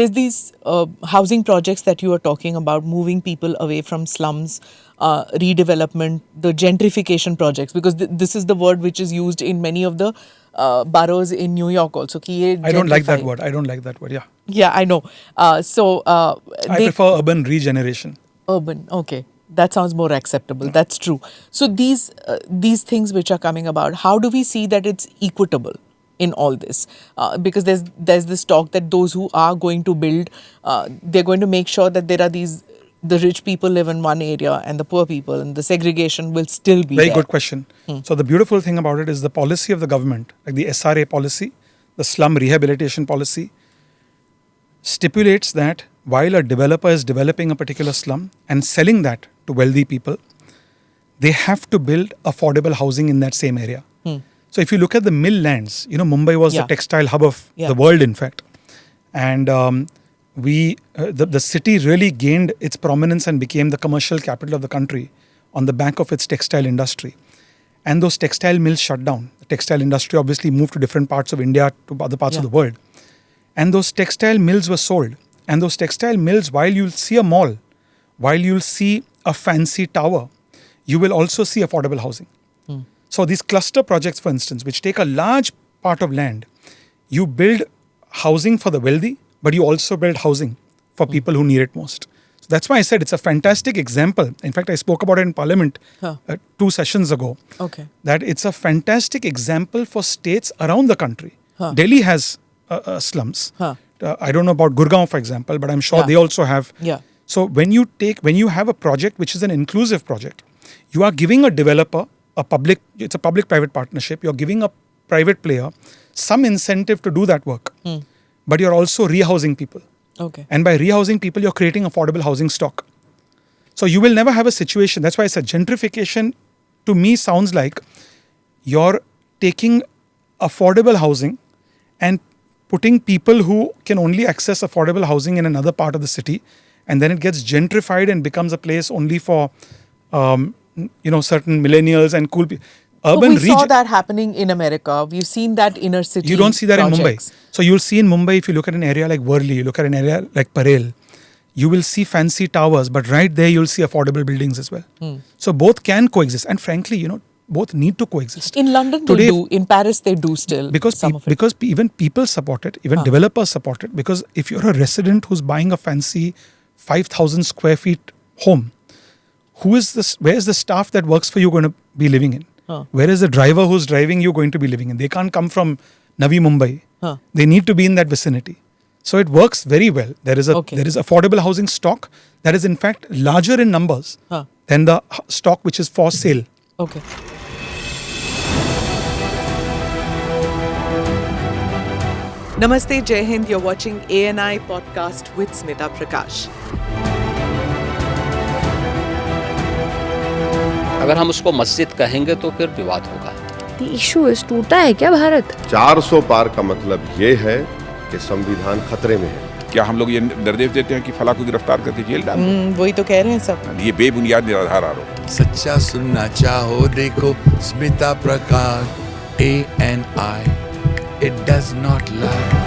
there's these housing projects that you are talking about, moving people away from slums, redevelopment, the gentrification projects, because this is the word which is used in many of the boroughs in New York also. I don't like that word. Yeah. Yeah, I know. I prefer urban regeneration. Urban, okay. That sounds more acceptable. That's true. So these things which are coming about, how do we see that it's equitable in all this? Because there's this talk that those who are going to build, they're going to make sure that there are the rich people live in one area and the poor people, and the segregation will still be Very there. good question. So the beautiful thing about it is the policy of the government, like the SRA policy, the slum rehabilitation policy, stipulates that while a developer is developing a particular slum and selling that to wealthy people, they have to build affordable housing in that same area. So if you look at the mill lands, Mumbai was the textile hub of the world, in fact. And the city really gained its prominence and became the commercial capital of the country on the back of its textile industry. And those textile mills shut down. The textile industry obviously moved to different parts of India, to other parts of the world. And those textile mills were sold. And those textile mills, while you'll see a mall, while you'll see a fancy tower, you will also see affordable housing. So these cluster projects, for instance, which take a large part of land, you build housing for the wealthy, but you also build housing for people who need it most. So that's why I said it's a fantastic example. In fact, I spoke about it in Parliament 2 sessions ago. Okay. That it's a fantastic example for states around the country. Delhi has slums. I don't know about Gurgaon, for example, but I'm sure they also have. So when you have a project which is an inclusive project, you are giving a developer it's a public-private partnership. You're giving a private player some incentive to do that work. But you're also rehousing people. Okay. And by rehousing people, you're creating affordable housing stock. So you will never have a situation. That's why I said gentrification to me sounds like you're taking affordable housing and putting people who can only access affordable housing in another part of the city, and then it gets gentrified and becomes a place only for certain millennials and cool people. We saw that happening in America. We've seen that inner city. You don't see that projects. in Mumbai. So you'll see in Mumbai, if you look at an area like Worli, you look at an area like Parel, you will see fancy towers, but right there you'll see affordable buildings as well. So both can coexist. And frankly, both need to coexist. In London they do. In Paris they do still. Because even people support it, even developers support it. Because if you're a resident who's buying a fancy 5,000 square feet home, where is the staff that works for you going to be living in? Where is the driver who's driving you going to be living in? They can't come from Navi Mumbai. They need to be in that vicinity. So it works very well. There is affordable housing stock that is in fact larger in numbers than the stock which is for sale. Okay. Namaste, Jai Hind. You're watching ANI podcast with Smita Prakash. अगर हम उसको मस्जिद कहेंगे तो फिर विवाद होगा। The issue is टूटा है क्या भारत? 400 पार का मतलब ये है कि संविधान खतरे में है। क्या हम लोग ये निर्देश देते हैं कि फला को गिरफ्तार करके जेल डाल दें? वही तो कह रहे हैं सब। ये बेबुनियाद निराधार आरोप। सच्चा सुनना चाहो देखो स्मिता प्रकाश ANI, it does not lie।